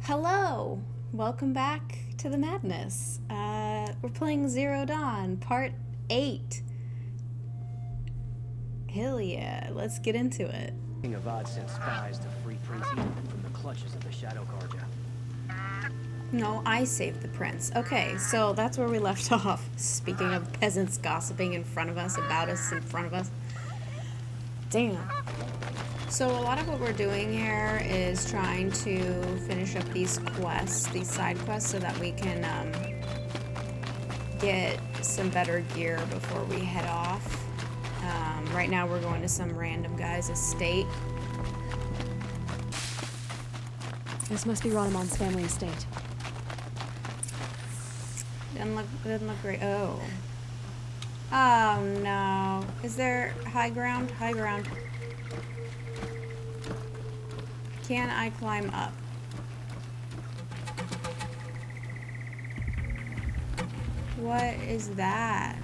Hello! Welcome back to the madness. We're playing Zero Dawn, Part 8. Hell yeah, let's get into it. King of Odd sent spies to free Prince Ethan from the clutches of the Shadow Guardia. No, I saved the prince. Okay, so that's where we left off. Speaking of peasants gossiping in front of us, about us, in front of us. Damn. So a lot of what we're doing here is trying to finish up these quests, these side quests, so that we can get some better gear before we head off. Right now we're going to some random guy's estate. This must be Ronamon's family estate. Doesn't look great. Oh. Oh no. Is there high ground? High ground. Can I climb up? What is that?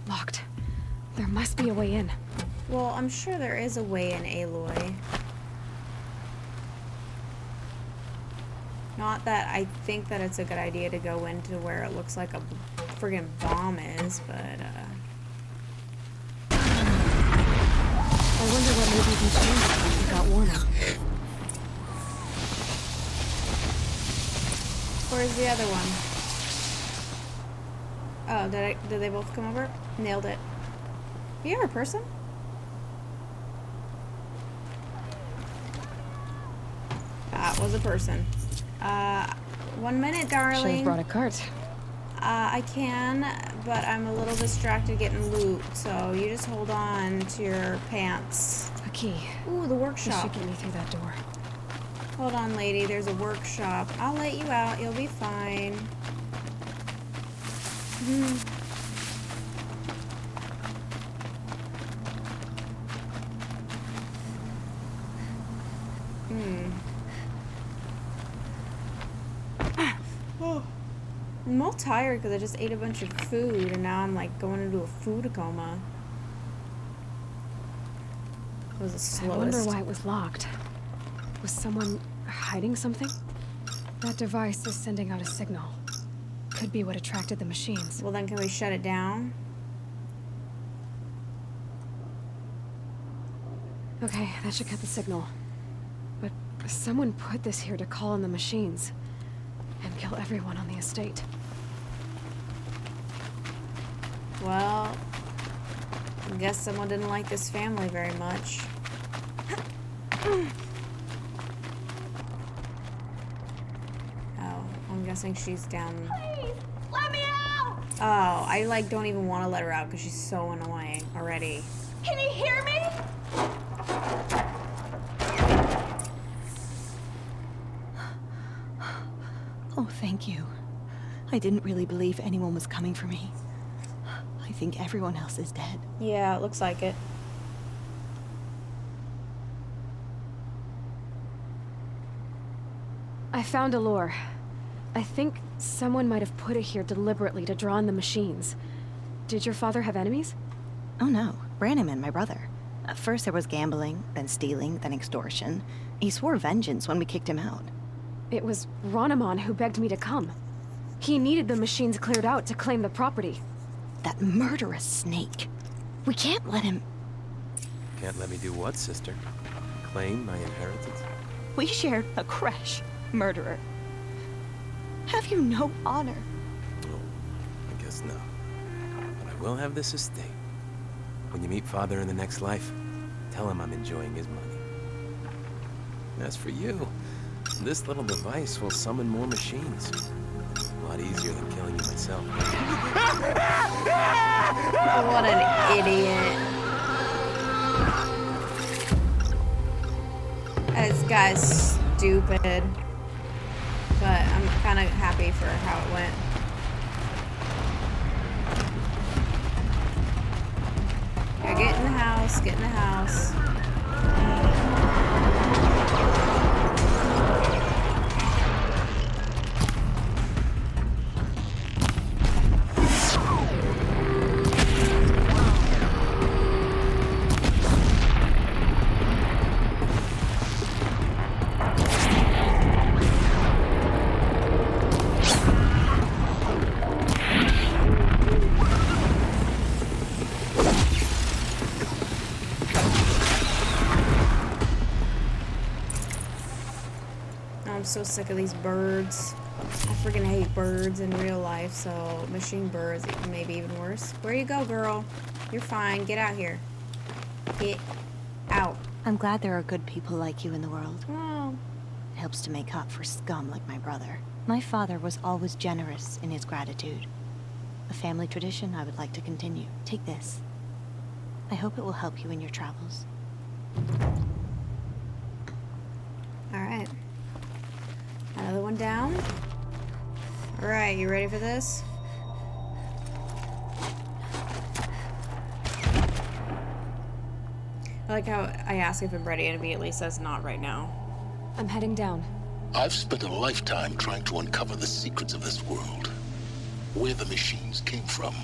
Locked. There must be a way in. Well, I'm sure there is a way in, Aloy. Not that I think that it's a good idea to go into where it looks like a friggin' bomb is, but, I wonder what maybe he changed once he got warning. Where's the other one? Oh, did they both come over? Nailed it. You're a person? That was a person. 1 minute, darling. Should have brought a cart. I can, but I'm a little distracted getting loot, so you just hold on to your pants. A key. Ooh, the This workshop. should get me through that door. Hold on, lady. There's a workshop. I'll let you out. You'll be fine. Oh. I'm all tired because I just ate a bunch of food and now I'm like going into a food coma. It was the slowest. I wonder why it was locked. Was someone hiding something? That device is sending out a signal. Could be what attracted the machines. Well, then can we shut it down? Okay, that should cut the signal. But someone put this here to call on the machines. And kill everyone on the estate. Well, I guess someone didn't like this family very much. Oh, I'm guessing she's down. Please, let me out! Oh, I like don't even want to let her out because she's so annoying already. Can you hear me? Oh, thank you. I didn't really believe anyone was coming for me. I think everyone else is dead. Yeah, it looks like it. I found a lure. I think someone might have put it here deliberately to draw in the machines. Did your father have enemies? Oh no, Branniman, my brother. At first there was gambling, then stealing, then extortion. He swore vengeance when we kicked him out. It was Ronamon who begged me to come. He needed the machines cleared out to claim the property. That murderous snake. We can't let him... Can't let me do what, sister? Claim my inheritance? We shared a creche, murderer. Have you no honor? Oh, I guess not. But I will have this estate. When you meet Father in the next life, tell him I'm enjoying his money. As for you, this little device will summon more machines. A lot easier than killing you myself. What an idiot. This guy's stupid. But I'm kind of happy for how it went. Yeah, get in the house, get in the house. so sick of these birds. I freaking hate birds in real life, so machine birds maybe even worse. Where you go, girl? You're fine. Get out here. Get out. I'm glad there are good people like you in the world. Oh. It helps to make up for scum like my brother. My father was always generous in his gratitude. A family tradition I would like to continue. Take this. I hope it will help you in your travels. Alright. Another one down. Alright, you ready for this? I like how I ask if I'm ready and immediately says not right now. I'm heading down. I've spent a lifetime trying to uncover the secrets of this world. Where the machines came from.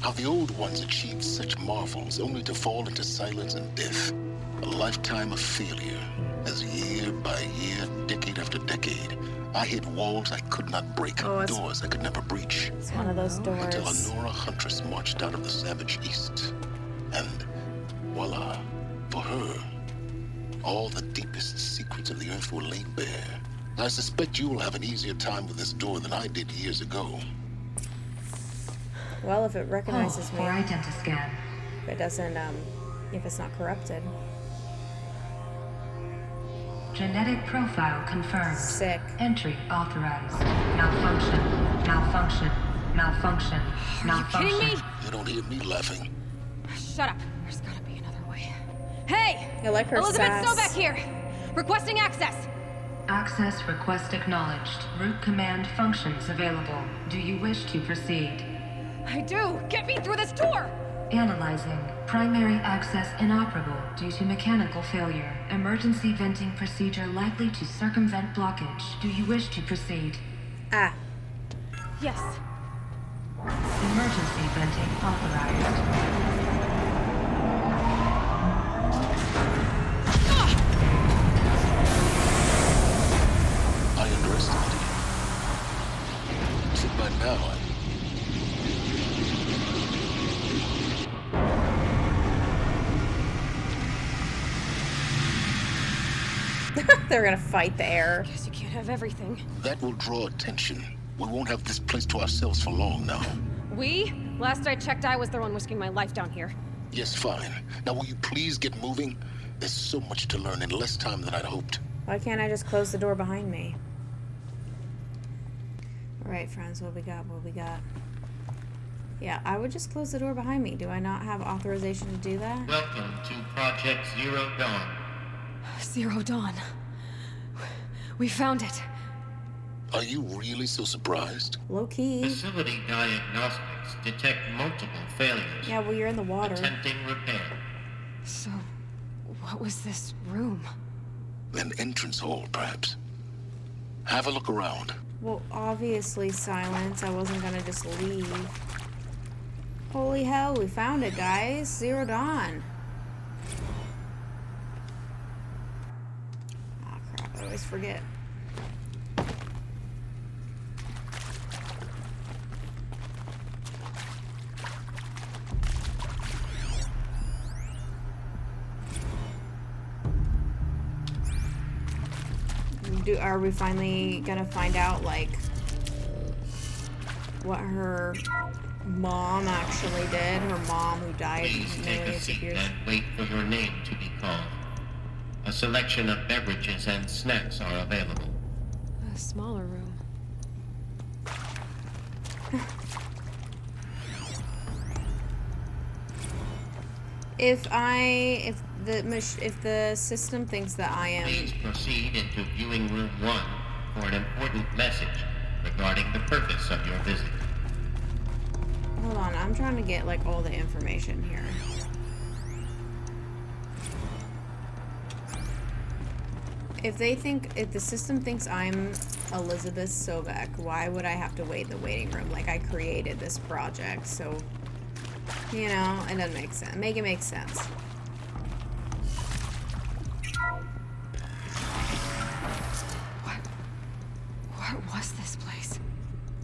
How the old ones achieved such marvels only to fall into silence and death. A lifetime of failure. As year by year, decade after decade, I hit walls I could not break, doors I could never breach. It's one of those doors. Until a Nora Huntress marched out of the savage east. And voila, for her, all the deepest secrets of the earth were laid bare. I suspect you will have an easier time with this door than I did years ago. Well, if it recognizes me. For identiscan. If it doesn't, if it's not corrupted. Genetic profile confirmed. Sick. Entry authorized. Malfunction. Malfunction. Malfunction. Malfunction. Are you kidding me? You don't hear me laughing. Shut up. There's gotta be another way. Hey! I like her Elizabeth sass. Stovak here! Requesting access! Access request acknowledged. Root command functions available. Do you wish to proceed? I do! Get me through this door! Analyzing. Primary access inoperable due to mechanical failure. Emergency venting procedure likely to circumvent blockage. Do you wish to proceed? Ah. Yes. Emergency venting authorized. I underestimated you. So by now, They're gonna fight the air. Guess you can't have everything. that will draw attention. We won't have this place to ourselves for long now. We? Last I checked, I was the one risking my life down here. Yes, fine. Now will you please get moving? There's so much to learn in less time than I'd hoped. Why can't I just close the door behind me? Alright, friends, what we got? What we got? Yeah, I would just close the door behind me. Do I not have authorization to do that? Welcome to Project Zero Dawn. Zero Dawn. We found it. Are you really so surprised? Low key. Facility diagnostics detect multiple failures. Yeah, well, you're in the water. Attempting repair. So, what was this room? An entrance hall, perhaps. Have a look around. Well, obviously, silence. I wasn't gonna just leave. Holy hell, we found it, guys. Zero Dawn. Ah, crap. I always forget. Are we finally gonna find out, like, what her mom actually did? Her mom who died Please take a millions of seat years. and wait for your name to be called. A selection of beverages and snacks are available. A smaller room. If the system thinks that I am, Please proceed into viewing room 1 for an important message regarding the purpose of your visit. hold on, I'm trying to get like all the information here. If the system thinks I'm Elizabeth Stovak, why would I have to wait in the waiting room? Like, I created this project, so, you know, it doesn't make sense. Make it make sense. What was this place?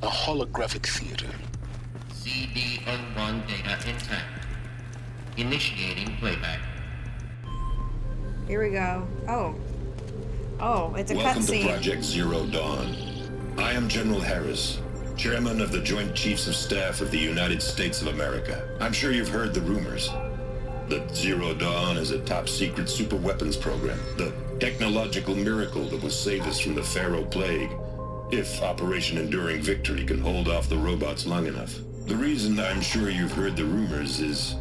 A holographic theater. CD01 data intact. Initiating playback. Here we go. Oh. Oh, it's a Welcome to cutscene. Project Zero Dawn. I am General Harris, Chairman of the Joint Chiefs of Staff of the United States of America. I'm sure you've heard the rumors that Zero Dawn is a top-secret superweapons program, the technological miracle that will save us from the Pharaoh Plague, if Operation Enduring Victory can hold off the robots long enough. The reason I'm sure you've heard the rumors is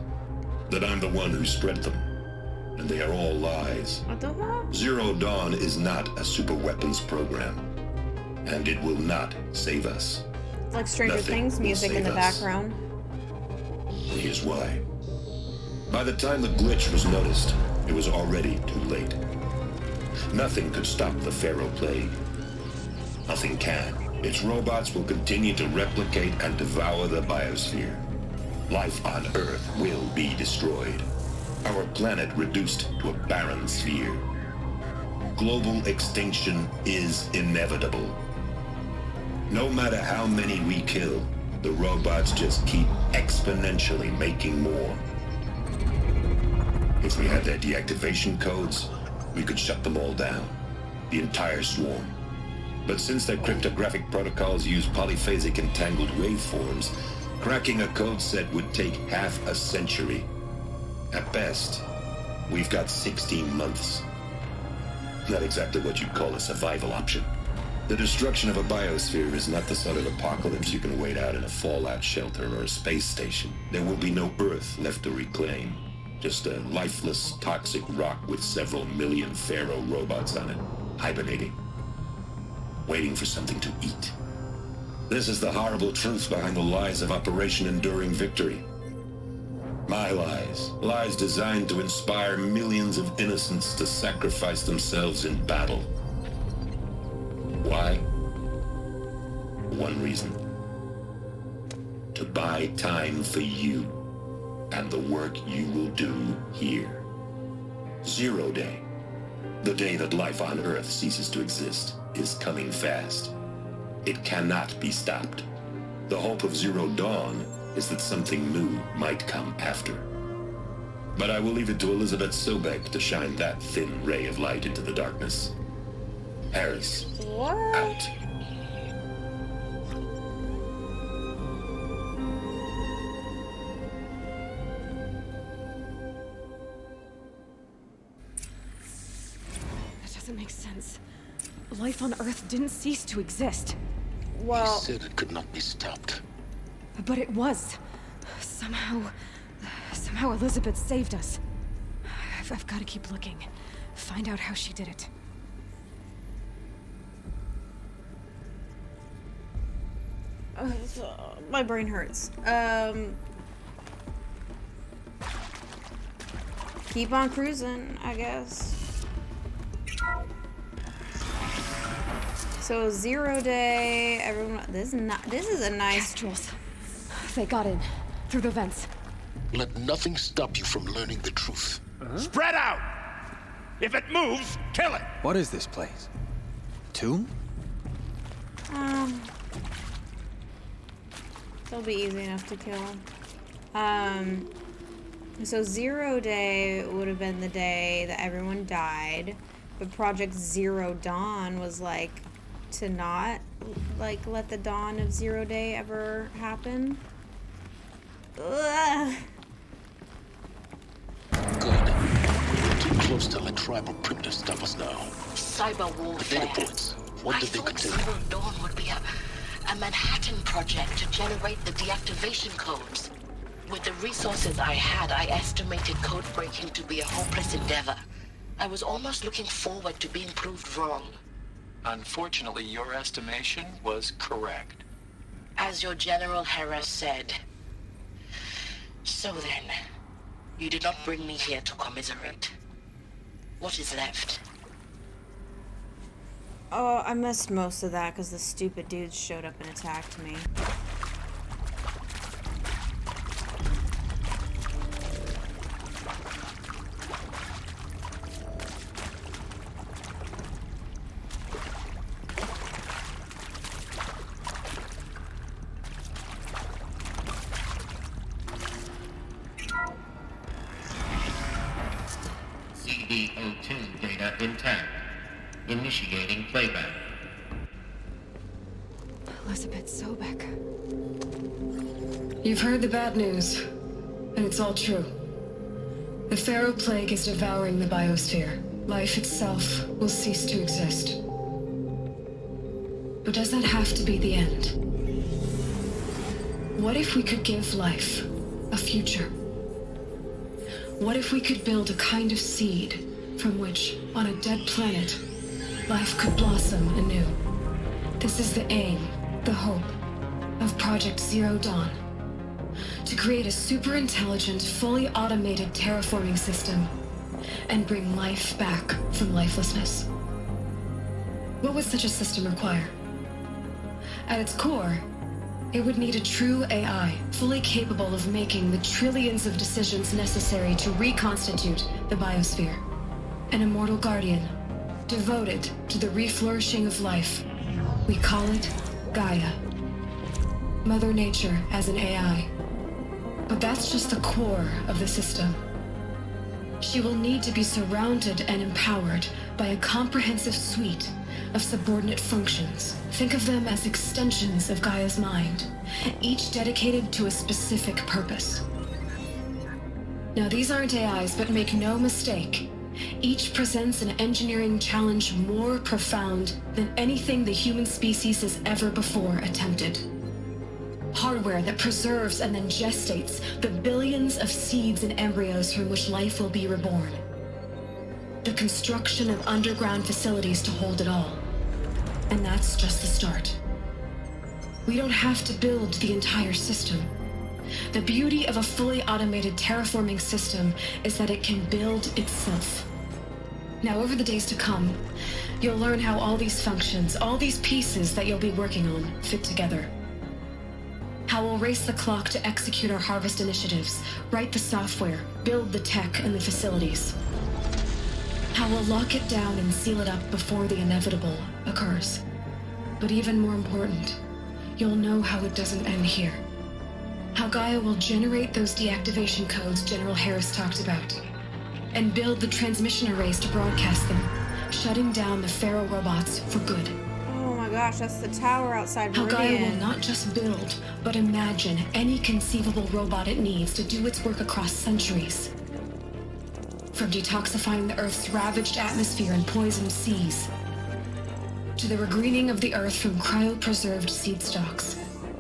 that I'm the one who spread them, and they are all lies. What the fuck? Zero Dawn is not a superweapons program, and it will not save us. It's like Stranger Nothing Things will music in save the us. background. Here's why. By the time the glitch was noticed, it was already too late. Nothing could stop the Pharaoh Plague. Nothing can. Its robots will continue to replicate and devour the biosphere. Life on Earth will be destroyed. Our planet reduced to a barren sphere. Global extinction is inevitable. No matter how many we kill, the robots just keep exponentially making more. If we had their deactivation codes, we could shut them all down. The entire swarm. But since their cryptographic protocols use polyphasic entangled waveforms, cracking a code set would take half a century. At best, we've got 16 months. Not exactly what you'd call a survival option. The destruction of a biosphere is not the sort of apocalypse you can wait out in a fallout shelter or a space station. There will be no Earth left to reclaim. Just a lifeless, toxic rock with several million Pharaoh robots on it, hibernating, waiting for something to eat. This is the horrible truth behind the lies of Operation Enduring Victory. My lies. Lies designed to inspire millions of innocents to sacrifice themselves in battle. Why? One reason. To buy time for you and the work you will do here. Zero Day, the day that life on Earth ceases to exist, is coming fast. It cannot be stopped. The hope of Zero Dawn is that something new might come after. But I will leave it to Elizabeth Sobek to shine that thin ray of light into the darkness. Harris, out. That doesn't make sense. Life on Earth didn't cease to exist. Well, He said it could not be stopped. But it was. Somehow Elizabeth saved us. I've got to keep looking. Find out how she did it. my brain hurts. Keep on cruising, I guess. So 0 day, everyone. This is a nice. Kestrels. They got in through the vents. Let nothing stop you from learning the truth. Spread out! If it moves, kill it! What is this place? Tomb? They'll be easy enough to kill. So 0 day would have been the day that everyone died, but Project Zero Dawn was like to not like let the dawn of 0 day ever happen. Ugh. Good. We're too close to let tribal primitives stop us now. Cyber The warfare. data points. What did they I contain? thought Zero Dawn would be a Manhattan project to generate the deactivation codes. With the resources I had, I estimated code breaking to be a hopeless endeavor. I was almost looking forward to being proved wrong. Unfortunately, your estimation was correct. As your General Harris said. So then, you did not bring me here to commiserate. What is left? Oh, I missed most of that because the stupid dudes showed up and attacked me. CDO2 data intact. Initiating playback. Elizabeth Sobek. You've heard the bad news, and it's all true. The Pharaoh Plague is devouring the biosphere. Life itself will cease to exist. But does that have to be the end? What if we could give life a future? What if we could build a kind of seed from which, on a dead planet, life could blossom anew? This is the aim, the hope, of Project Zero Dawn. To create a super-intelligent, fully automated terraforming system and bring life back from lifelessness. What would such a system require? At its core, it would need a true AI, fully capable of making the trillions of decisions necessary to reconstitute the biosphere. An immortal guardian, devoted to the reflourishing of life. We call it Gaia. Mother Nature as an AI. But that's just the core of the system. She will need to be surrounded and empowered by a comprehensive suite of subordinate functions. Think of them as extensions of Gaia's mind, each dedicated to a specific purpose. Now, these aren't AIs, but make no mistake, each presents an engineering challenge more profound than anything the human species has ever before attempted. Hardware that preserves and then gestates the billions of seeds and embryos from which life will be reborn. The construction of underground facilities to hold it all. And that's just the start. We don't have to build the entire system. The beauty of a fully automated terraforming system is that it can build itself. Now, over the days to come, you'll learn how all these functions, all these pieces that you'll be working on, fit together. How we'll race the clock to execute our harvest initiatives, write the software, build the tech and the facilities. How we'll lock it down and seal it up before the inevitable occurs. But even more important, you'll know how it doesn't end here. How Gaia will generate those deactivation codes General Harris talked about, and build the transmission arrays to broadcast them, shutting down the Pharaoh robots for good. Oh my gosh, that's the tower outside How Gaia will Meridian. not just build, but imagine any conceivable robot it needs to do its work across centuries. From detoxifying the Earth's ravaged atmosphere and poisoned seas, to the regreening of the Earth from cryopreserved seed stalks,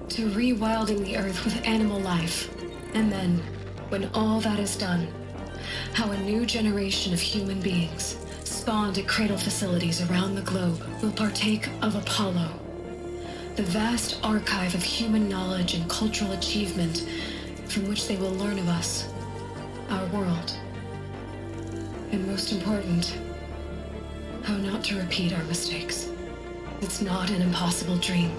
to rewilding the Earth with animal life. And then, when all that is done, how a new generation of human beings, spawned at cradle facilities around the globe, will partake of Apollo, the vast archive of human knowledge and cultural achievement from which they will learn of us, our world. And most important, how not to repeat our mistakes. It's not an impossible dream.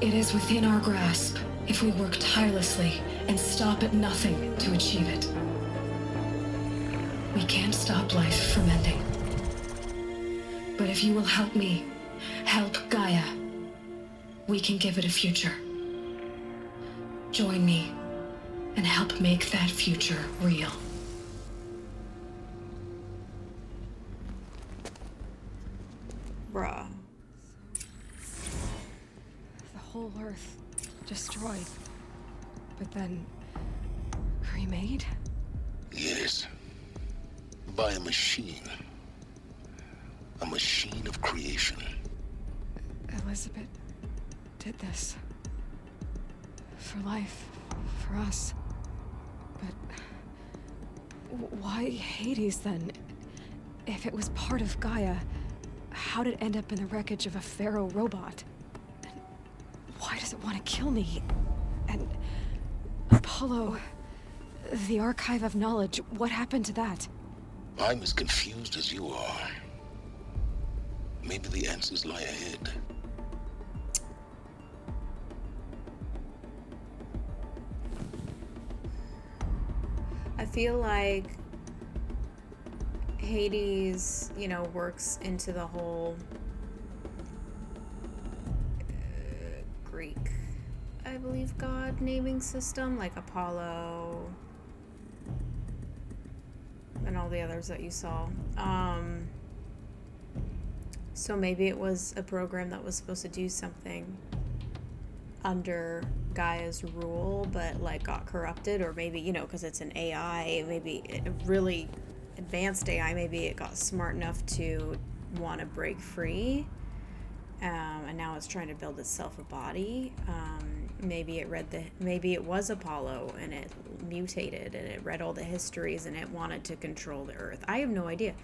It is within our grasp if we work tirelessly and stop at nothing to achieve it. We can't stop life from ending. But if you will help me, help Gaia, we can give it a future. Join me and help make that future real. Bruh. The whole Earth destroyed, but then remade? Yes. By a machine. A machine of creation. Elizabeth did this. For life, for us. But why Hades then? If it was part of Gaia, how did it end up in the wreckage of a Pharaoh robot? And why does it want to kill me? And Apollo, the archive of knowledge, what happened to that? I'm as confused as you are. Maybe the answers lie ahead. I feel like Hades, works into the whole Greek, I believe, god naming system, like Apollo and all the others that you saw. So maybe it was a program that was supposed to do something under Gaia's rule, but like got corrupted, or maybe, you know, because it's an AI, maybe a really advanced AI, maybe it got smart enough to want to break free, and now it's trying to build itself a body. Maybe it was Apollo and it mutated and it read all the histories and it wanted to control the Earth. I have no idea.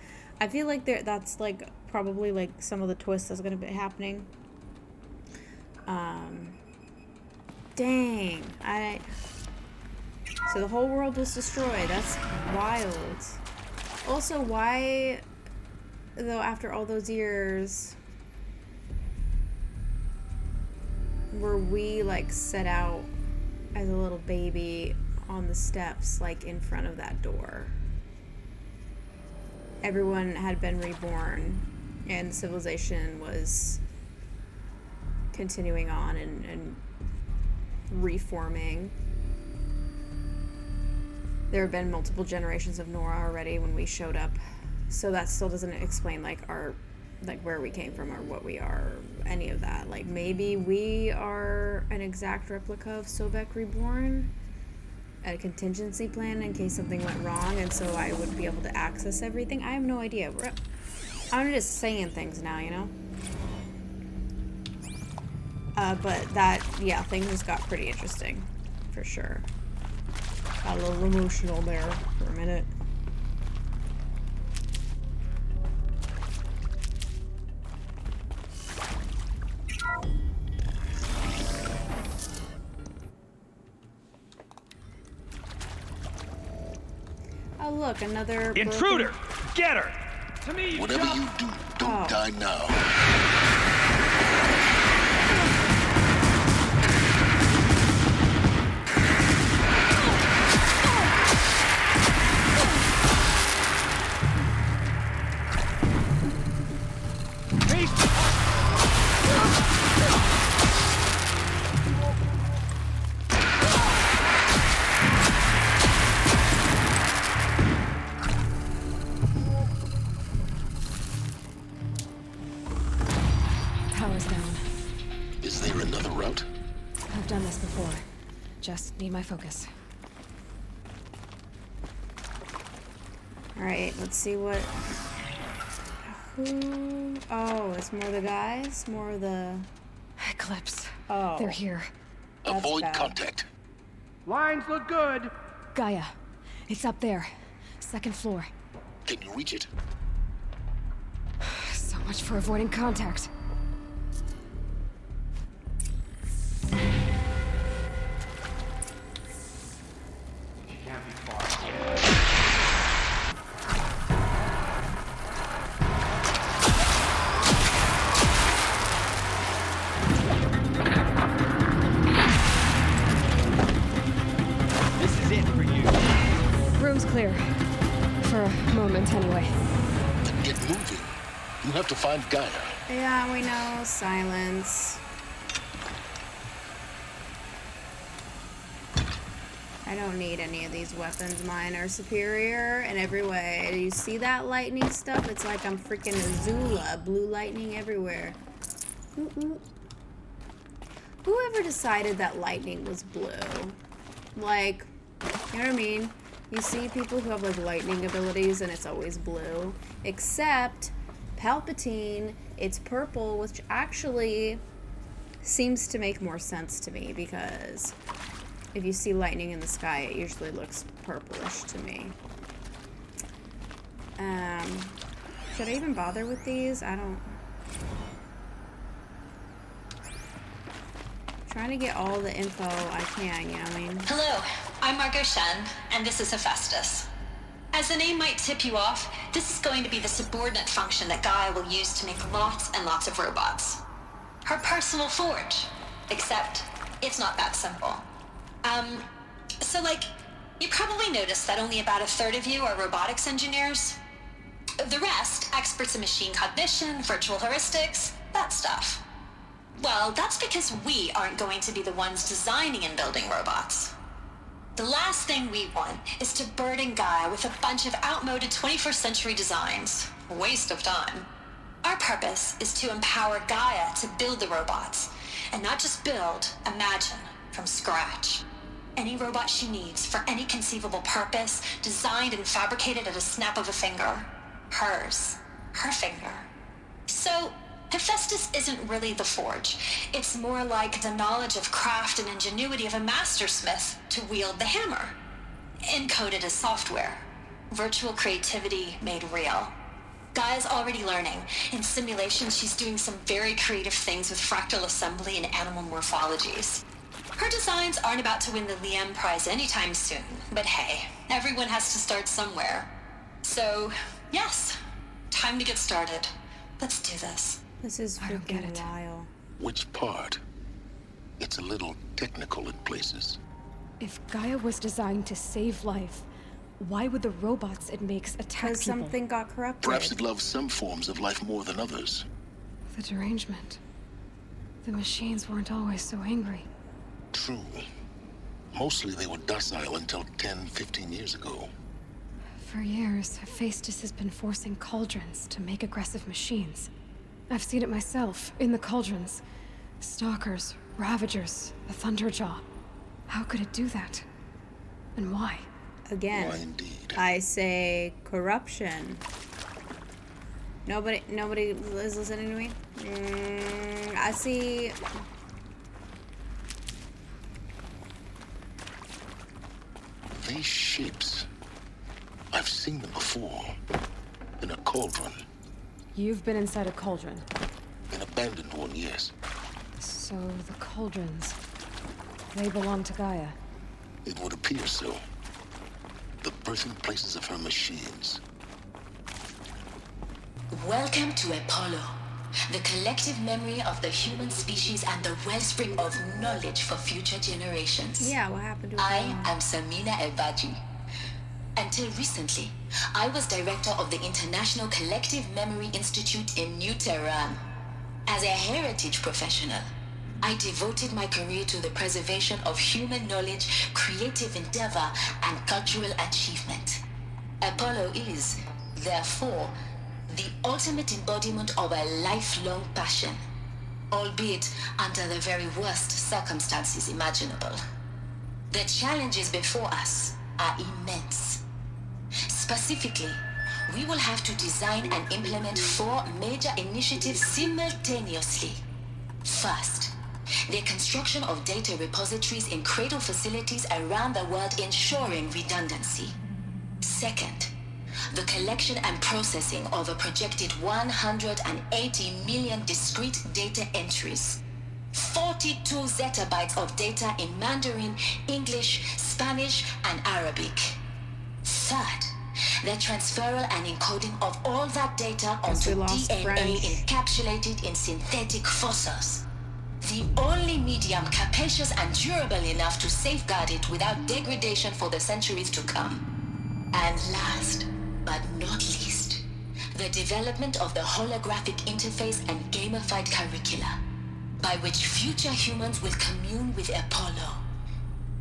I feel like that's like probably like some of the twists that's going to be happening. Dang. So the whole world was destroyed. That's wild. Also, why, though, after all those years, were we like set out as a little baby on the steps, like in front of that door? Everyone had been reborn and civilization was continuing on and reforming. There have been multiple generations of Nora already when we showed up, so that still doesn't explain like where we came from or what we are, or any of that. Like maybe we are an exact replica of Sobek reborn, a contingency plan in case something went wrong, and so I would be able to access everything. I have no idea. I'm just saying things now, you know? But that, yeah, things just got pretty interesting, for sure. Got a little emotional there for a minute. Oh look, another Intruder! Get her! To me, Whatever you do, don't die now. Power's down. Is there another route? I've done this before. Just need my focus. Alright, let's see what... Who... Oh, it's more the guys? More of the... Eclipse. Oh. They're here. Avoid bad. contact. lines look good. Gaia. It's up there. Second floor. Can you reach it? So much for avoiding contact. This is it for you. Room's clear. For a moment, anyway. Then get moving. You have to find Gaia. Yeah, we know. Silence. I don't need any of these weapons. Mine are superior in every way. You see that lightning stuff? It's like I'm freaking Azula. Blue lightning everywhere. Ooh. Whoever decided that lightning was blue? Like, you know what I mean? You see people who have like lightning abilities and it's always blue. Except Palpatine, it's purple, which actually seems to make more sense to me because if you see lightning in the sky, it usually looks purplish to me. Should I even bother with these? I don't... Trying to get all the info I can, you know what I mean? Hello, I'm Margot Shen, and this is Hephaestus. As the name might tip you off, this is going to be the subordinate function that Gaia will use to make lots and lots of robots. Her personal forge. Except, it's not that simple. So you probably noticed that only about a third of you are robotics engineers. The rest, experts in machine cognition, virtual heuristics, that stuff. Well, that's because we aren't going to be the ones designing and building robots. The last thing we want is to burden Gaia with a bunch of outmoded 21st century designs. A waste of time. Our purpose is to empower Gaia to build the robots, and not just build, imagine, from scratch. Any robot she needs for any conceivable purpose, designed and fabricated at a snap of a finger. Hers. Her finger. So, Hephaestus isn't really the forge. It's more like the knowledge of craft and ingenuity of a mastersmith to wield the hammer. Encoded as software. Virtual creativity made real. Gaia's already learning. In simulations, she's doing some very creative things with fractal assembly and animal morphologies. Her designs aren't about to win the Liam Prize anytime soon, but hey, everyone has to start somewhere. So, yes, time to get started. Let's do this. This is freaking wild. Which part? It's a little technical in places. If Gaia was designed to save life, why would the robots it makes attack people? Because something got corrupted. Perhaps it loves some forms of life more than others. The derangement. The machines weren't always so angry. True. Mostly they were docile until 10, 15 years ago. For years, Hephaestus has been forcing cauldrons to make aggressive machines. I've seen it myself, in the cauldrons. Stalkers, Ravagers, the Thunderjaw. How could it do that? And why? Again, Why indeed? I say corruption. Nobody is listening to me? I see... These shapes, I've seen them before. In a cauldron. You've been inside a cauldron. An abandoned one, yes. So the cauldrons, they belong to Gaia. It would appear so. The birthing places of her machines. Welcome to Apollo, the collective memory of the human species and the wellspring of knowledge for future generations. Yeah, what happened to I am Samina Ebaji. Until recently, I was director of the International Collective Memory Institute in New Tehran. As a heritage professional, I devoted my career to the preservation of human knowledge, creative endeavor, and cultural achievement. Apollo is, therefore, the ultimate embodiment of a lifelong passion, albeit under the very worst circumstances imaginable. The challenges before us are immense. Specifically, we will have to design and implement 4 major initiatives simultaneously. First, the construction of data repositories in cradle facilities around the world ensuring redundancy. Second, the collection and processing of a projected 180 million discrete data entries. 42 zettabytes of data in Mandarin, English, Spanish, and Arabic. Third, the transferal and encoding of all that data onto DNA encapsulated in synthetic fossils. The only medium capacious and durable enough to safeguard it without degradation for the centuries to come. And last, but not least, the development of the holographic interface and gamified curricula, by which future humans will commune with Apollo,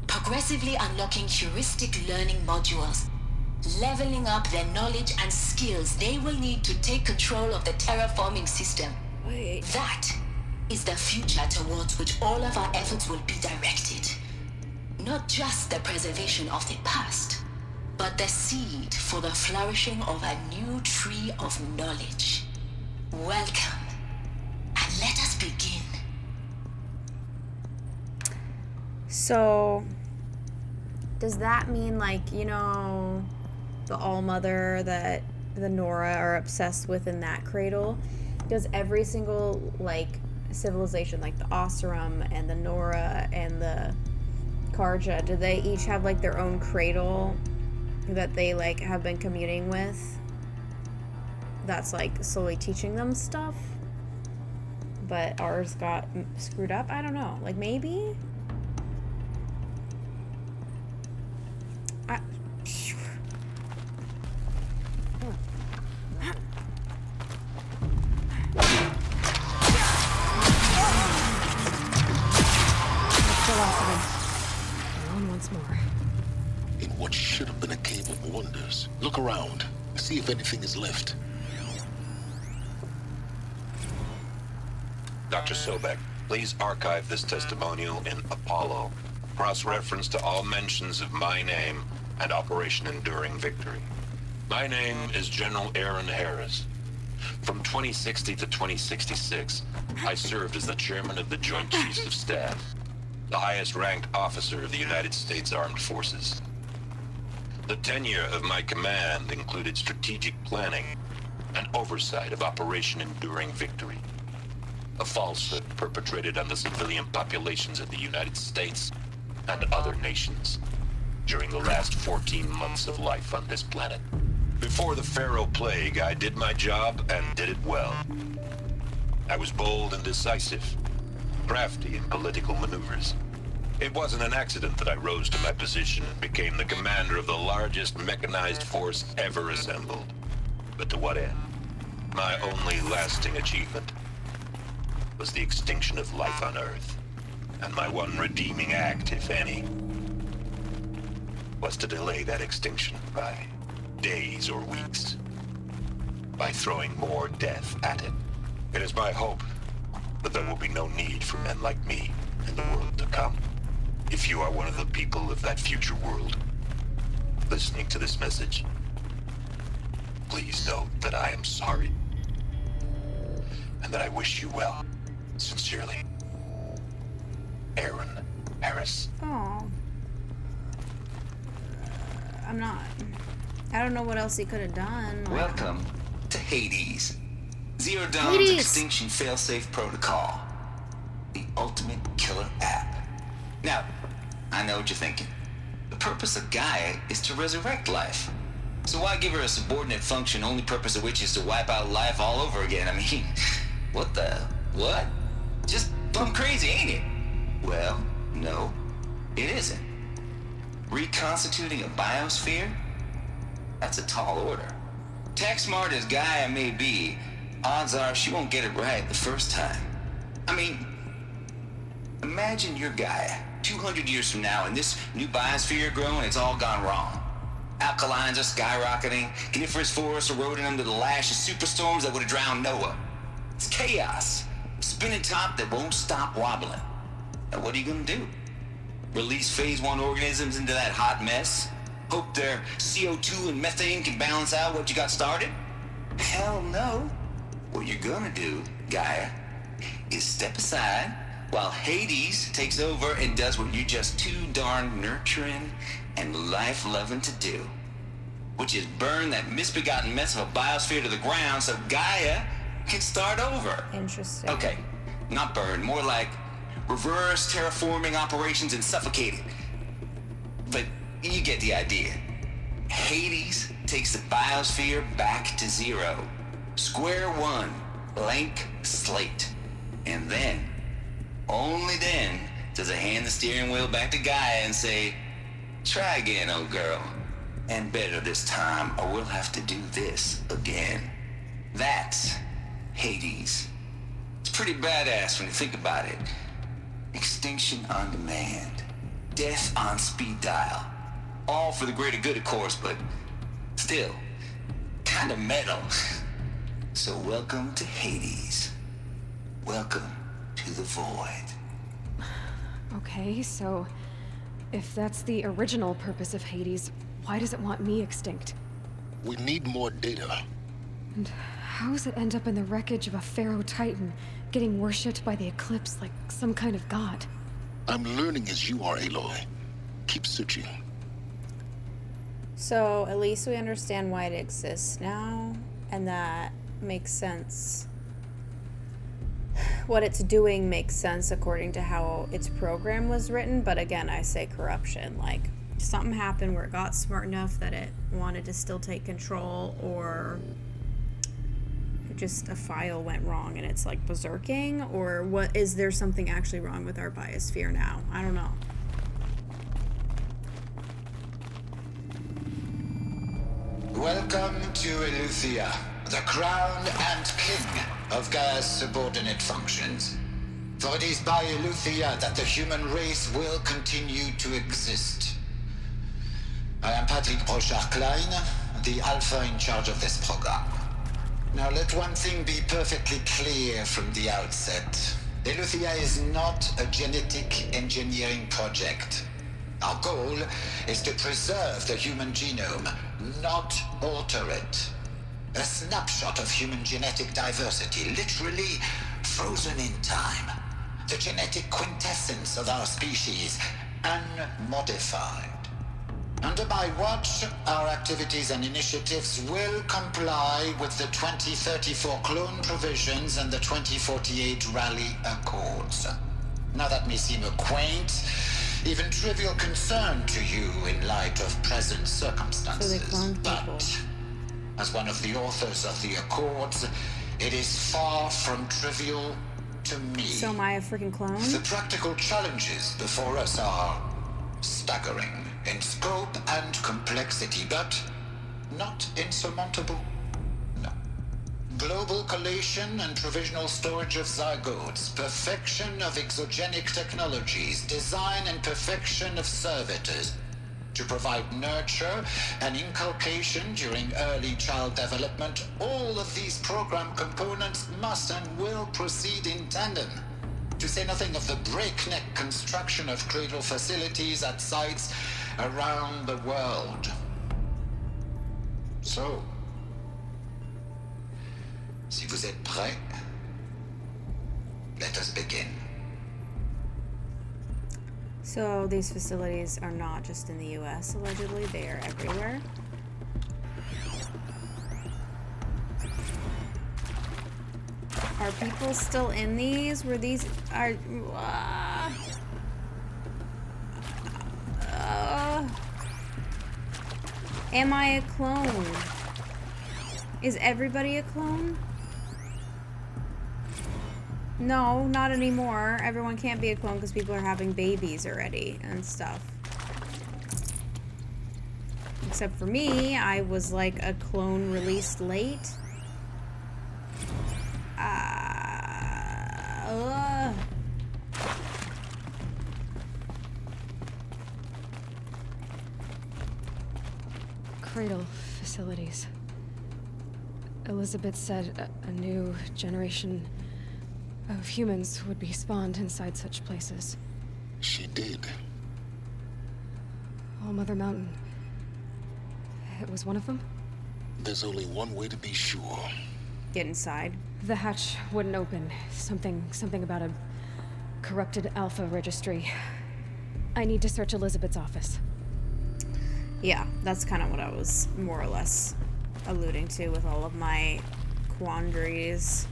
progressively unlocking heuristic learning modules, leveling up their knowledge and skills they will need to take control of the terraforming system. That is the future towards which all of our efforts will be directed. Not just the preservation of the past, but the seed for the flourishing of a new tree of knowledge. Welcome, and let us begin. So, does that mean, like, you know, the All-Mother that the Nora are obsessed with in that cradle? Does every single, like, civilization, like the Oseram and the Nora and the Karja, do they each have, like, their own cradle that they, like, have been communing with that's, like, slowly teaching them stuff? But ours got screwed up? I don't know. Like, maybe? Once more. In what should have been a cave of wonders. Look around. See if anything is left. Dr. Sobek, please archive this testimonial in Apollo. Cross-reference to all mentions of my name and Operation Enduring Victory. My name is General Aaron Harris. From 2060 to 2066, I served as the chairman of the Joint Chiefs of Staff, the highest-ranked officer of the United States Armed Forces. The tenure of my command included strategic planning and oversight of Operation Enduring Victory, a falsehood perpetrated on the civilian populations of the United States and other nations during the last 14 months of life on this planet. Before the Pharaoh Plague, I did my job and did it well. I was bold and decisive, crafty in political maneuvers. It wasn't an accident that I rose to my position and became the commander of the largest mechanized force ever assembled. But to what end? My only lasting achievement was the extinction of life on Earth. And my one redeeming act, if any, was to delay that extinction by days or weeks, by throwing more death at it. It is my hope that there will be no need for men like me in the world to come. If you are one of the people of that future world listening to this message, please know that I am sorry and that I wish you well. Sincerely, Aaron Harris. Oh. I don't know what else he could have done. Welcome to Hades. Zero Dawn's Extinction Failsafe Protocol. The ultimate killer app. Now, I know what you're thinking. The purpose of Gaia is to resurrect life. So why give her a subordinate function, only purpose of which is to wipe out life all over again? I mean, what? Just plumb crazy, ain't it? Well, no, it isn't. Reconstituting a biosphere? That's a tall order. Tech smart as Gaia may be, odds are she won't get it right the first time. I mean, imagine you're Gaia, 200 years from now, and this new biosphere you're growing, it's all gone wrong. Alkalines are skyrocketing, coniferous forests eroding under the lash of superstorms that would have drowned Noah. It's chaos. Spinning top that won't stop wobbling. Now what are you gonna do? Release phase 1 organisms into that hot mess? Hope their CO2 and methane can balance out what you got started? Hell no. What you're gonna do, Gaia, is step aside while Hades takes over and does what you're just too darn nurturing and life-loving to do, which is burn that misbegotten mess of a biosphere to the ground so Gaia can start over. Interesting. Okay, not burn, more like reverse terraforming operations and suffocate it. But you get the idea. Hades takes the biosphere back to zero. Square one, blank slate. And then, only then, does it hand the steering wheel back to Gaia and say, try again, old girl. And better this time, or we'll have to do this again. That's Hades. It's pretty badass when you think about it. Extinction on demand. Death on speed dial. All for the greater good, of course, but still, kind of metal. So welcome to Hades. Welcome to the void. Okay, so if that's the original purpose of Hades, why does it want me extinct? We need more data. And how does it end up in the wreckage of a Pharaoh Titan, getting worshipped by the Eclipse like some kind of god? I'm learning as you are, Aloy. Keep searching. So, at least we understand why it exists now, and that makes sense. What it's doing makes sense according to how its program was written, but again, I say corruption. Like, something happened where it got smart enough that it wanted to still take control, or just a file went wrong and it's like berserking, or what? Is there something actually wrong with our biosphere now? I don't know. Welcome to Eleuthia, the crown and king of Gaia's subordinate functions. For it is by Eleuthia that the human race will continue to exist. I am Patrick Brochard-Klein, the alpha in charge of this program. Now let one thing be perfectly clear from the outset. Eleuthia is not a genetic engineering project. Our goal is to preserve the human genome, not alter it. A snapshot of human genetic diversity, literally frozen in time. The genetic quintessence of our species, unmodified. Under my watch, our activities and initiatives will comply with the 2034 clone provisions and the 2048 Rally Accords. Now that may seem a quaint, even trivial concern to you in light of present circumstances. So they cloned people. But as one of the authors of the Accords, it is far from trivial to me. So am I a freaking clone? The practical challenges before us are staggering in scope and complexity, but not insurmountable. No. Global collation and provisional storage of zygotes, perfection of exogenic technologies, design and perfection of servitors to provide nurture and inculcation during early child development. All of these program components must and will proceed in tandem. To say nothing of the breakneck construction of cradle facilities at sites around the world. So, si vous êtes prêts, let us begin. So these facilities are not just in the US, allegedly, they are everywhere. Are people still in these? Were these are am I a clone? Is everybody a clone? No, not anymore. Everyone can't be a clone because people are having babies already and stuff. Except for me, I was like a clone released late. Cradle facilities. Elizabeth said a new generation of humans would be spawned inside such places. She did. All Mother Mountain. It was one of them? There's only one way to be sure. Get inside. The hatch wouldn't open. Something about a corrupted alpha registry. I need to search Elizabeth's office. Yeah, that's kind of what I was more or less alluding to with all of my quandaries.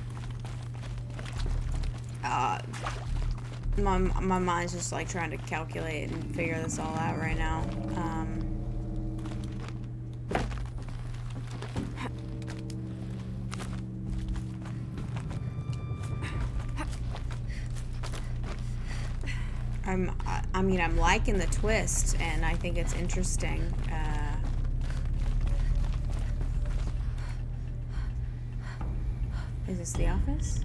My mind's just like trying to calculate and figure this all out right now. I'm liking the twist, and I think it's interesting. Is this the office?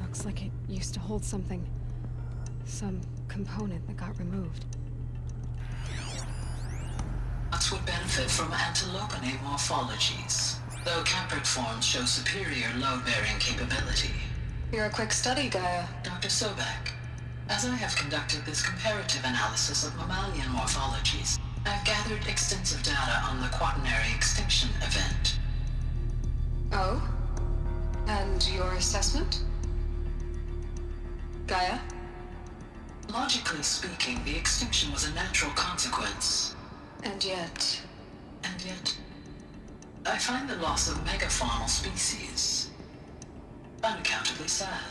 Looks like it used to hold something. Some component that got removed. Nuts would benefit from antilogonate morphologies, though Caprid forms show superior load-bearing capability. You're a quick study, Gaia. Dr. Sobek, as I have conducted this comparative analysis of mammalian morphologies, I've gathered extensive data on the quaternary extinction event. Oh? And your assessment? Gaia? Logically speaking, the extinction was a natural consequence. And yet, I find the loss of megafaunal species unaccountably sad.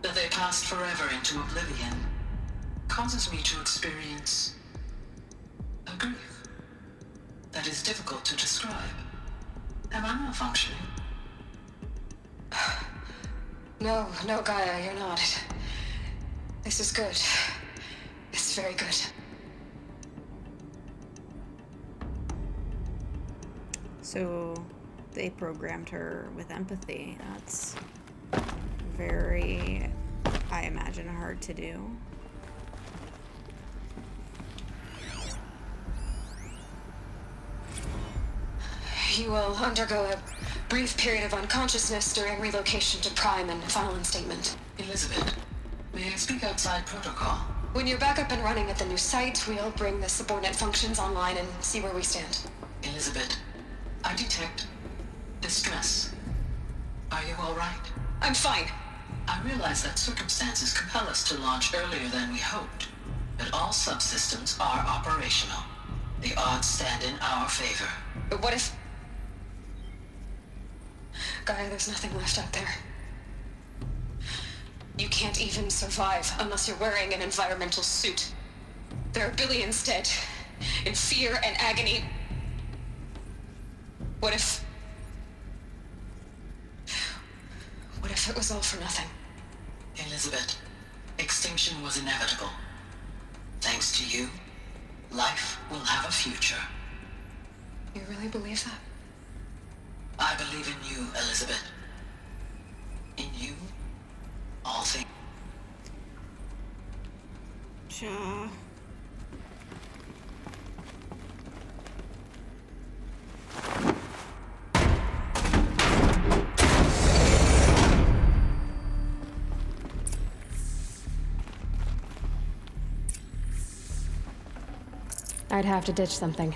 That they passed forever into oblivion causes me to experience a grief that is difficult to describe. Am I malfunctioning? No, Gaia, you're not. This is good. It's very good. So they programmed her with empathy. That's very, I imagine, hard to do. You will undergo a brief period of unconsciousness during relocation to Prime and final instatement. Elizabeth, may I speak outside protocol? When you're back up and running at the new site, we'll bring the subordinate functions online and see where we stand. Elizabeth, I detect distress. Are you all right? I'm fine. I realize that circumstances compel us to launch earlier than we hoped, but all subsystems are operational. The odds stand in our favor. But what if... Gaia, there's nothing left out there. You can't even survive unless you're wearing an environmental suit. There are billions dead, in fear and agony. What if it was all for nothing? Elizabeth, extinction was inevitable. Thanks to you, life will have a future. You really believe that? I believe in you, Elizabeth. In you, all things. Cha. I'd have to ditch something.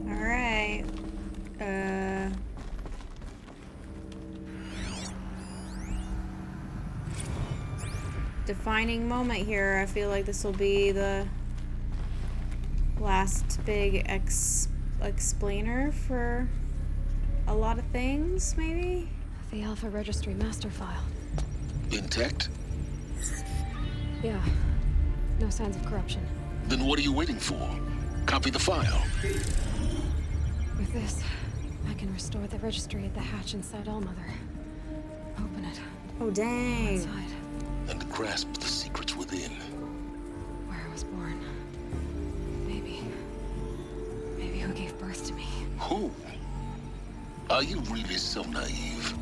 Alright. Defining moment here. I feel like this will be the last big explainer for a lot of things, maybe? The Alpha Registry master file. Intact? Yeah. No signs of corruption. Then what are you waiting for? Copy the file. With this, I can restore the registry at the hatch inside Allmother. Open it. Oh, dang. Inside. And grasp the secrets within. Where I was born. Maybe who gave birth to me. Who? Are you really so naive?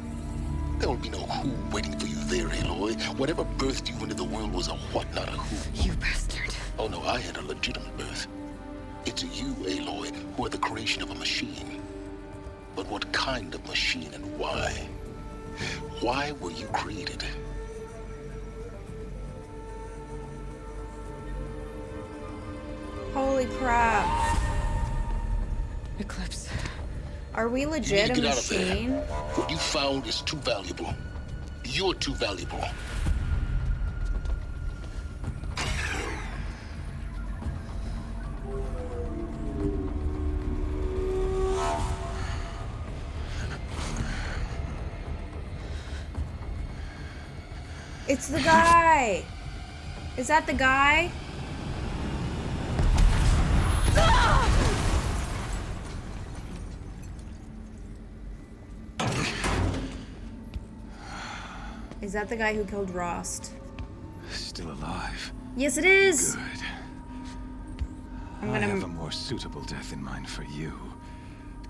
There will be no who waiting for you there, Aloy. Whatever birthed you into the world was a what, not a who. You bastard. Oh no, I had a legitimate birth. It's you, Aloy, who are the creation of a machine. But what kind of machine and why? Why were you created? Holy crap. Eclipse. Are we legit a get out of there. machine? What you found is too valuable. You're too valuable. It's the guy! Is that the guy? Is that the guy who killed Rost? Still alive. Yes, it is! Good. I'm I gonna... have a more suitable death in mind for you,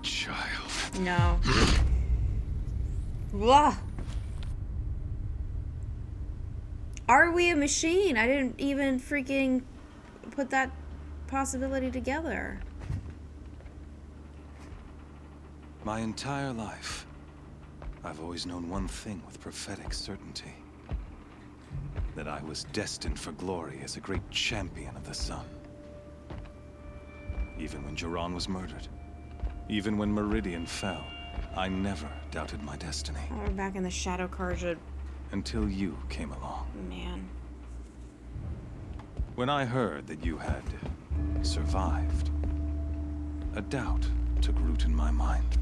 child. No. Blah. Are we a machine? I didn't even freaking put that possibility together. My entire life, I've always known one thing with prophetic certainty. That I was destined for glory as a great champion of the sun. Even when Jiran was murdered, even when Meridian fell, I never doubted my destiny. Oh, we're back in the Shadow Carja. Until you came along. Man. When I heard that you had survived, a doubt took root in my mind.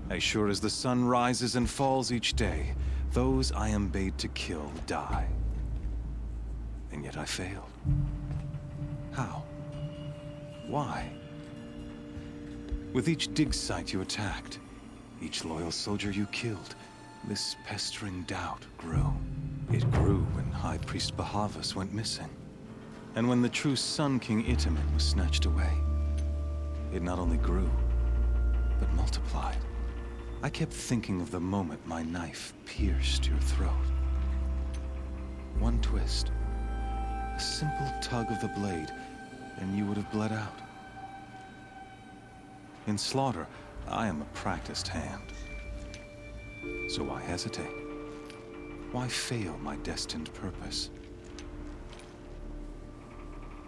As sure as the sun rises and falls each day, those I am bade to kill die. And yet I failed. How? Why? With each dig site you attacked, each loyal soldier you killed, this pestering doubt grew. It grew when High Priest Bahavas went missing. And when the true Sun King Itamen was snatched away. It not only grew, but multiplied. I kept thinking of the moment my knife pierced your throat. One twist. A simple tug of the blade, and you would have bled out. In slaughter, I am a practiced hand. So why hesitate? Why fail my destined purpose?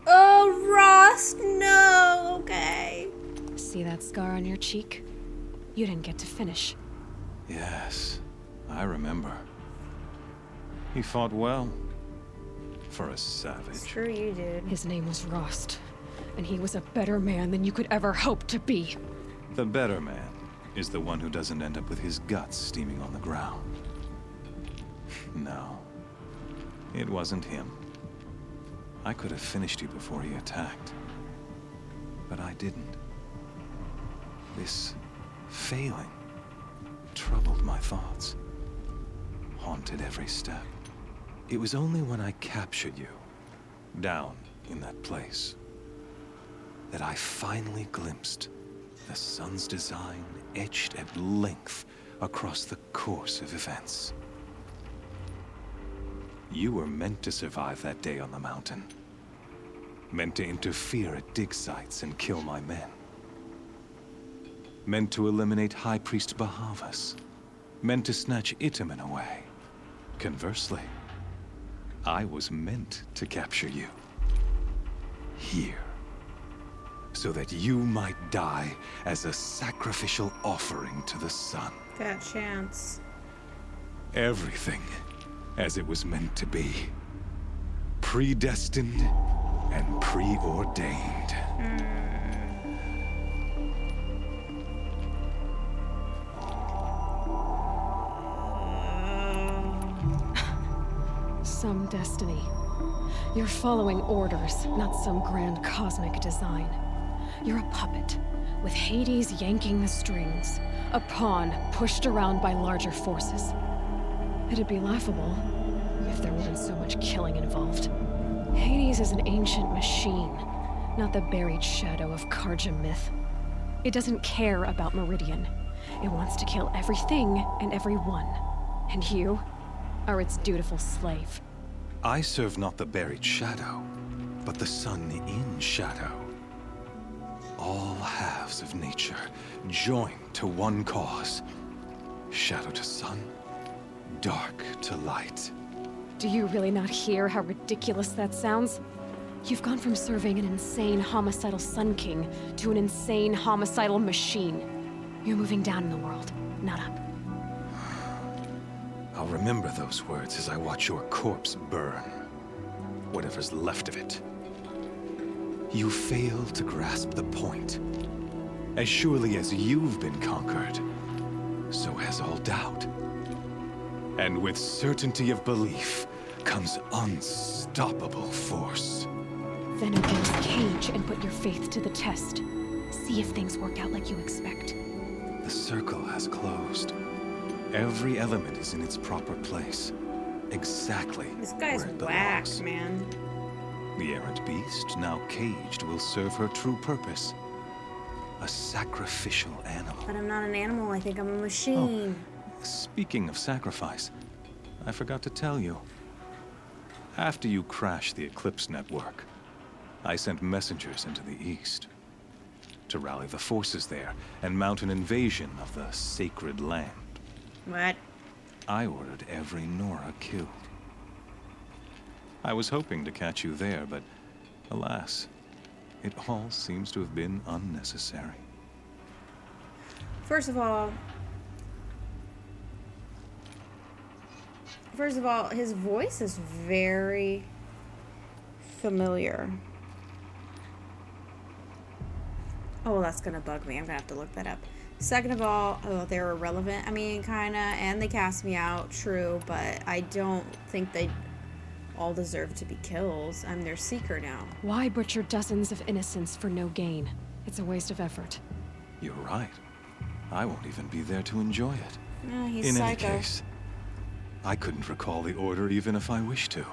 Oh, Ross, no, okay. See that scar on your cheek? You didn't get to finish. Yes, I remember. He fought well. For a savage. True, you did. His name was Rost, and he was a better man than you could ever hope to be. The better man is the one who doesn't end up with his guts steaming on the ground. No, it wasn't him. I could have finished you before he attacked, but I didn't. This failing troubled my thoughts, haunted every step. It was only when I captured you, down in that place, that I finally glimpsed the sun's design etched at length across the course of events. You were meant to survive that day on the mountain. Meant to interfere at dig sites and kill my men. Meant to eliminate High Priest Bahavas. Meant to snatch Itamen away. Conversely, I was meant to capture you. Here. So that you might die as a sacrificial offering to the sun. Fat chance. Everything as it was meant to be. Predestined and preordained. Some destiny. You're following orders, not some grand cosmic design. You're a puppet, with Hades yanking the strings. A pawn pushed around by larger forces. It'd be laughable if there wasn't so much killing involved. Hades is an ancient machine, not the buried shadow of Karja myth. It doesn't care about Meridian. It wants to kill everything and everyone. And you are its dutiful slave. I serve not the buried shadow, but the sun in shadow. All halves of nature joined to one cause. Shadow to sun, dark to light. Do you really not hear how ridiculous that sounds? You've gone from serving an insane homicidal Sun King to an insane homicidal machine. You're moving down in the world, not up. I'll remember those words as I watch your corpse burn. Whatever's left of it. You fail to grasp the point. As surely as you've been conquered, so has all doubt. And with certainty of belief comes unstoppable force. Then against Cage and put your faith to the test. See if things work out like you expect. The circle has closed. Every element is in its proper place. Exactly. This guy's where it whack, belongs. man. The errant beast, now caged, will serve her true purpose. A sacrificial animal. But I'm not an animal, I think I'm a machine. Oh, speaking of sacrifice, I forgot to tell you. After you crashed the Eclipse network, I sent messengers into the east to rally the forces there and mount an invasion of the sacred land. What? I ordered every Nora killed. I was hoping to catch you there, but alas, it all seems to have been unnecessary. First of all, his voice is very familiar. Oh, that's gonna bug me. I'm gonna have to look that up. Second of all, oh, they're irrelevant. I mean, kinda, and they cast me out, true, but I don't think they all deserve to be kills. I'm their seeker now. Why butcher dozens of innocents for no gain? It's a waste of effort. You're right. I won't even be there to enjoy it. He's In any psycho. case, I couldn't recall the order even if I wished to.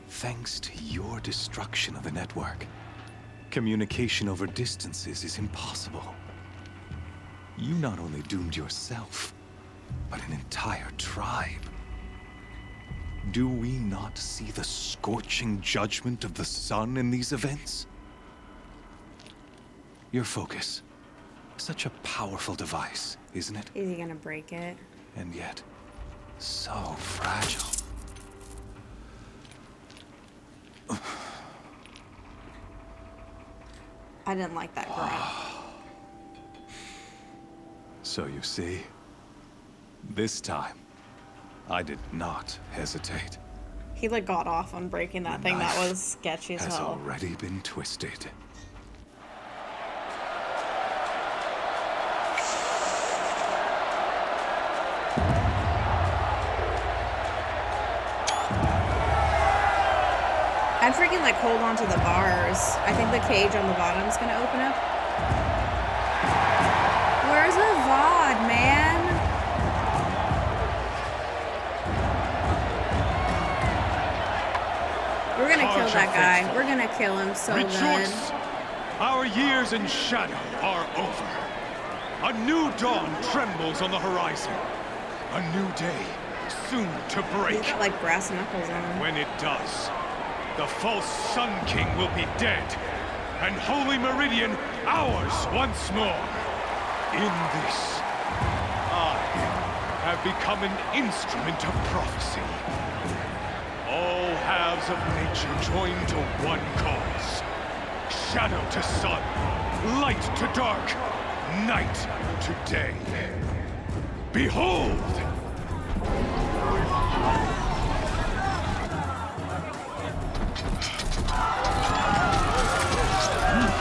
Thanks to your destruction of the network, communication over distances is impossible. You not only doomed yourself, but an entire tribe. Do we not see the scorching judgment of the sun in these events? Your focus. Such a powerful device, isn't it? Is he gonna break it? And yet, so fragile. I didn't like that grunt. So you see, this time, I did not hesitate. He like got off on breaking that thing. That was sketchy as has hell. already been twisted. I'd freaking like hold on to the bars. I think the cage on the bottom is gonna open up. Where's the VOD, man? We're gonna kill that guy. We're gonna kill him so good. Our years in shadow are over. A new dawn trembles on the horizon. A new day soon to break. He's got like brass knuckles on him. When it does, the false Sun King will be dead, and Holy Meridian ours once more. In this, I have become an instrument of prophecy. All halves of nature join to one cause. Shadow to sun, light to dark, night to day. Behold!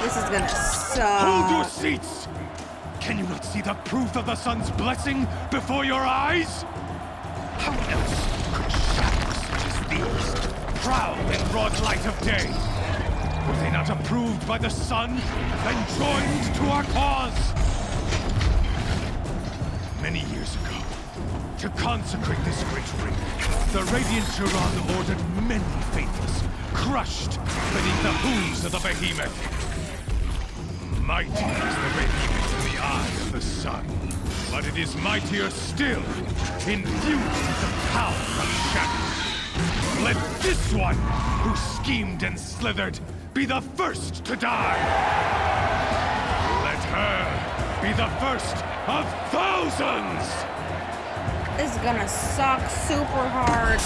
This is gonna suck. Hold your seats! Can you not see the proof of the sun's blessing before your eyes? How else could shadows such as these prowl in broad light of day? Were they not approved by the sun and joined to our cause? Many years ago, to consecrate this great ring, the Radiant Duran ordered many faithless, crushed beneath the hooves of the behemoth. Mighty is the behemoth in the eye of the sun, but it is mightier still, infused with the power of shadow. Let this one, who schemed and slithered, be the first to die. Let her be the first of thousands! This is gonna suck super hard.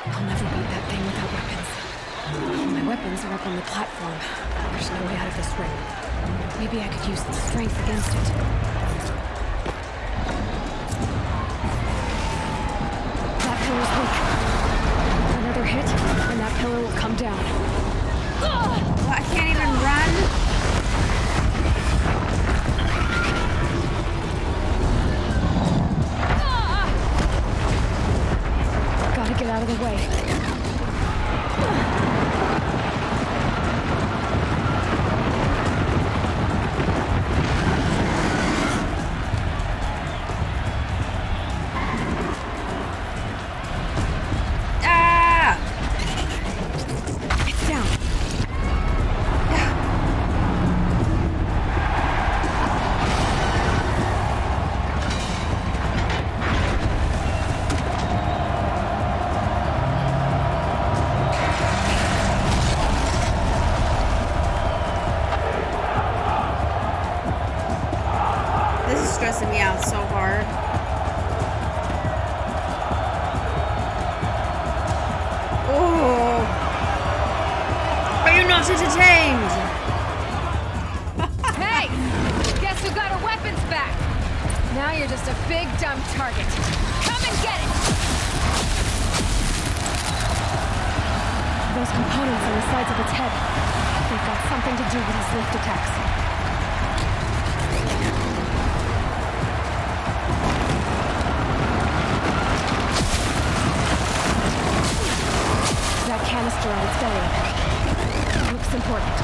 I'll never beat that thing without weapons. My weapons are up on the platform. There's no way out of this ring. Maybe I could use the strength against it. That pillar's weak. Another hit, and that pillar will come down. Well, I can't even run. Gotta get out of the way. Ah! It's down. This is stressing me out so hard. Oh! Are you not entertained? Hey! Guess who got her weapons back? Now you're just a big dumb target. Come and get it! Those components on the sides of its head. They've got something to do with his lift attacks. That canister on its belly. Looks important.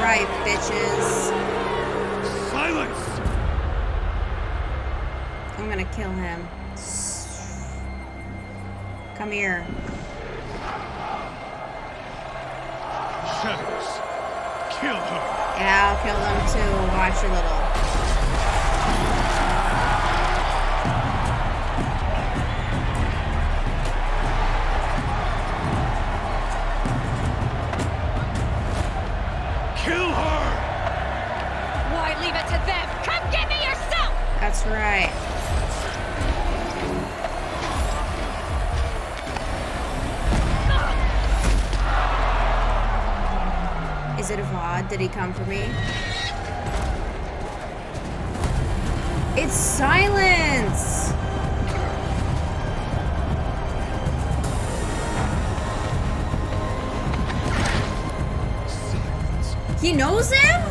right, bitches. Silence! I'm gonna kill him. Come here. Shadows. Kill her. Yeah, I'll kill them too. Watch your little. Kill her! Why leave it to them? Come get me yourself! That's right. Is it a VOD? Did he come for me? It's Silence! He knows him?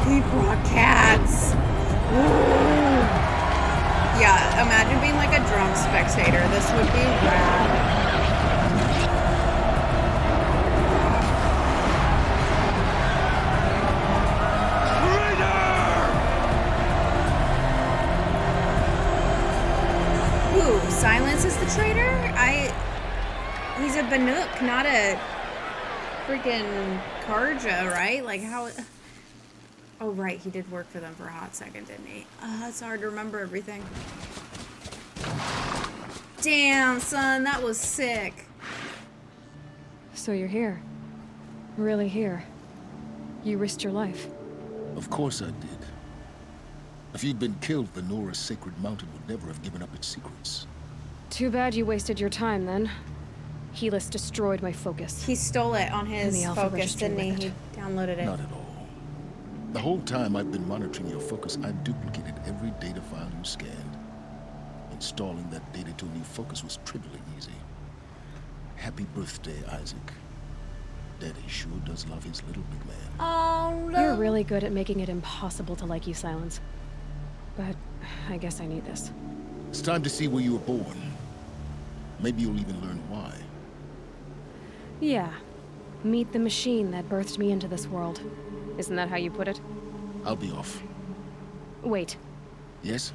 He brought cats. Ooh. Yeah, imagine being like a drunk spectator. This would be rad. Who? Silence is the traitor? He's a Banuk, not a freaking Karja, right? Like how... Oh, right, he did work for them for a hot second, didn't he? It's hard to remember everything. Damn, son, that was sick. So you're here. Really here. You risked your life. Of course I did. If you'd been killed, the Nora's sacred mountain would never have given up its secrets. Too bad you wasted your time, then. Helis destroyed my focus. He stole it on his focus, didn't he? He downloaded it. Not at all. The whole time I've been monitoring your focus, I've duplicated every data file you scanned. Installing that data to a new focus was trivially easy. Happy birthday, Isaac. Daddy sure does love his little big man. Oh, no. You're really good at making it impossible to like you, Silence. But I guess I need this. It's time to see where you were born. Maybe you'll even learn why. Yeah. Meet the machine that birthed me into this world. Isn't that how you put it? I'll be off. Wait. Yes?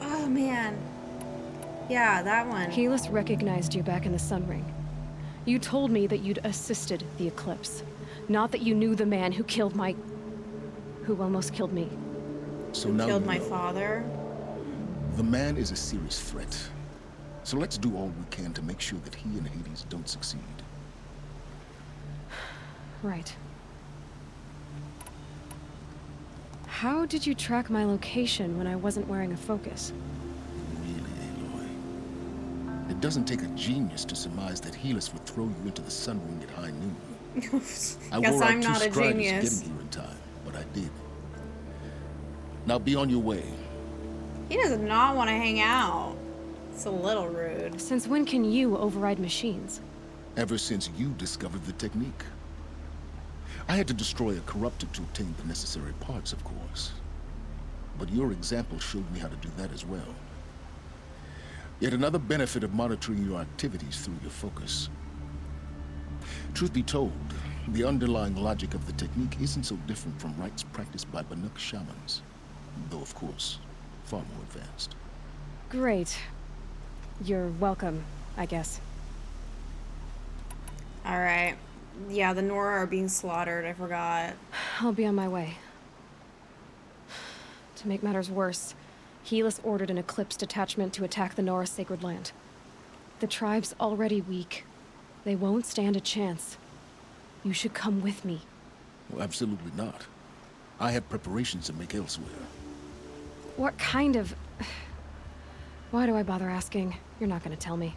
Oh, man. Yeah, that one. Helis recognized you back in the Sun Ring. You told me that you'd assisted the Eclipse. Not that you knew the man who killed my... who almost killed me. So now killed you my know. father. The man is a serious threat. So let's do all we can to make sure that he and Hades don't succeed. Right. How did you track my location when I wasn't wearing a focus? Really, Aloy? It doesn't take a genius to surmise that Helis would throw you into the Sun Ring at high noon. I Guess wore out I'm two not a scribes genius. getting here in time, but I did. Now be on your way. He does not want to hang out. It's a little rude. Since when can you override machines? Ever since you discovered the technique. I had to destroy a corruptor to obtain the necessary parts, of course. But your example showed me how to do that as well. Yet another benefit of monitoring your activities through your focus. Truth be told, the underlying logic of the technique isn't so different from rites practiced by Banuk shamans. Though, of course, far more advanced. Great. You're welcome, I guess. Alright. Yeah, the Nora are being slaughtered, I forgot. I'll be on my way. To make matters worse, Helis ordered an Eclipse detachment to attack the Nora sacred land. The tribe's already weak. They won't stand a chance. You should come with me. Well, absolutely not. I have preparations to make elsewhere. What kind of... Why do I bother asking? You're not gonna tell me.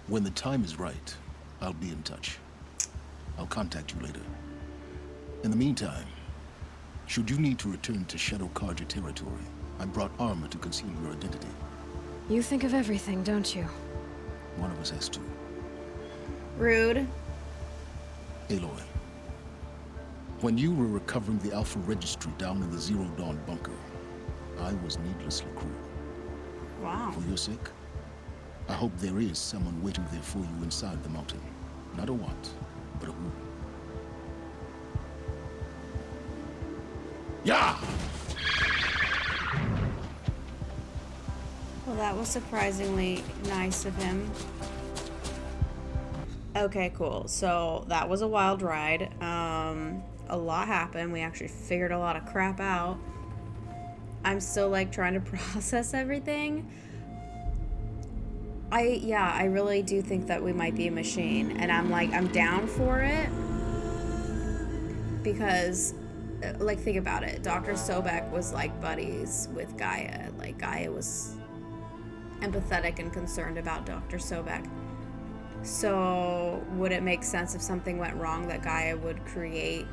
When the time is right, I'll be in touch. I'll contact you later. In the meantime, should you need to return to Shadow Karja territory, I brought armor to conceal your identity. You think of everything, don't you? One of us has to. Rude. Aloy, when you were recovering the Alpha Registry down in the Zero Dawn bunker, I was needlessly cruel. Wow. For your sake, I hope there is someone waiting there for you inside the mountain. Not a what, but a who. Yeah! Well, that was surprisingly nice of him. Okay, cool. So that was a wild ride. A lot happened. We actually figured a lot of crap out. I'm still like trying to process everything. I really do think that we might be a machine, and I'm down for it because, like, think about it. Dr. Sobek was like buddies with Gaia. Like, Gaia was empathetic and concerned about Dr. Sobek. So would it make sense if something went wrong that Gaia would create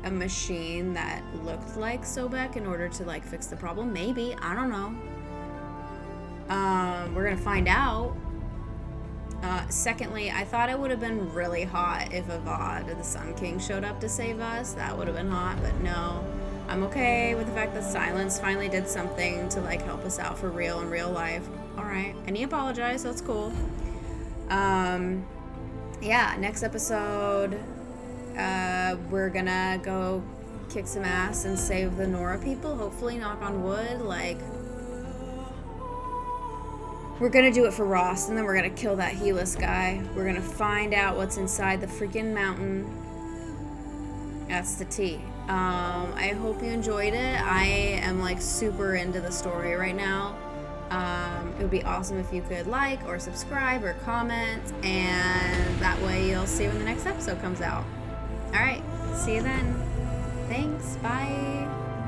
a machine that looked like Sobek in order to like fix the problem? Maybe. I don't know. We're gonna find out. Secondly, I thought it would have been really hot if Avad, the Sun King, showed up to save us. That would have been hot, but no. I'm okay with the fact that Silence finally did something to like help us out for real in real life. Alright. And he apologized, so that's cool. Yeah, next episode, we're gonna go kick some ass and save the Nora people. Hopefully, knock on wood, like, we're gonna do it for Ross, and then we're gonna kill that Helis guy. We're gonna find out what's inside the freaking mountain. That's the tea. I hope you enjoyed it. I am like super into the story right now. It would be awesome if you could like or subscribe or comment, and that way you'll see when the next episode comes out. Alright, see you then. Thanks, bye.